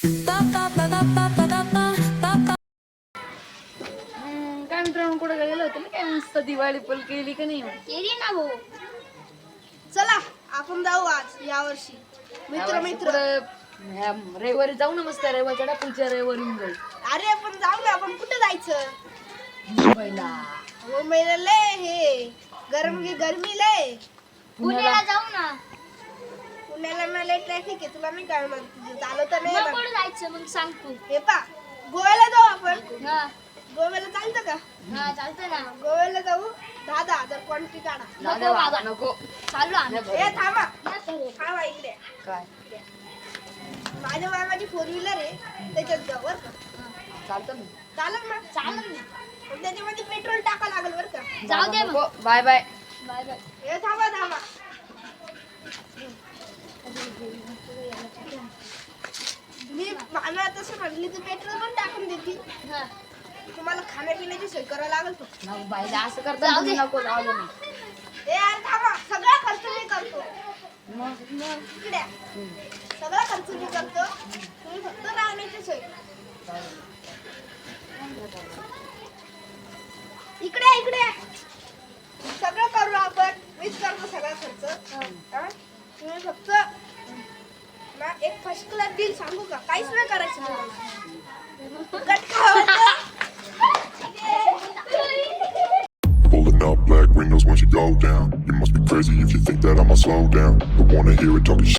काय मित्रांनो कुठे गेलो होतो ना काय मस्त दिवाळी पण केली का नाही केली ना भाऊ. चला आपण जाऊ आज यावर्षी मित्र रविवारी जाऊ ना मस्त रविवारच्या पुढच्या रविवारी येऊन जाऊ. अरे आपण जाऊ ना. आपण कुठे जायचं? मुंबईला मुंबईला लय हे गरमी लय. पुण्याला जाऊ ना. पुण्याला ना लय ट्रॅफिक आहे. तुला मी काय म्हणतो चालवता नाही येणार. कुठे जायचं मग सांग तू. हे पा गोव्याला जाऊ आपण. हा गोव्याला चालतं का? हा चालतं ना. गोव्याला जाऊ. 10,000 क्वांटिटी काढा. नको बाबा नको. चालू आम्ही. ए थांबा या तू. थांबा इकडे. काय माझ्या मामाची 4 व्हीलर आहे त्याच्यात जाऊ बरं का. चालतं ना. चालेल ना. चालेल ना. पण त्याच्यामध्ये पेट्रोल टाका लागेल बरं का. जाऊ दे मग. Bye bye. Bye bye. हे थांबा. मी मला तसं म्हटली तर पेट्रोल पण टाकून देतील. हा. तुम्हाला खाण्यापिण्याची सोय करायला लागेल तो. नको बाईला असं करता तुम्ही नको जाऊ दे ना. ए यार थांबा. सगळा खर्च मी करतो. मग इकडे या. सगळा खर्च मी करतो. तुम्ही फक्त राहण्याची सोय. इकडे या. सगळं करू आपण. मीच करतो सगळा खर्च. हा? तुम्ही फक्त ना एक फर्स्ट क्लास डील सांगू का? काहीच नाही करायचं मला. गटका होतं. Pulling up black windows once you go down. You must be crazy if you think that I'ma slow down. Don't wanna hear it talking shit.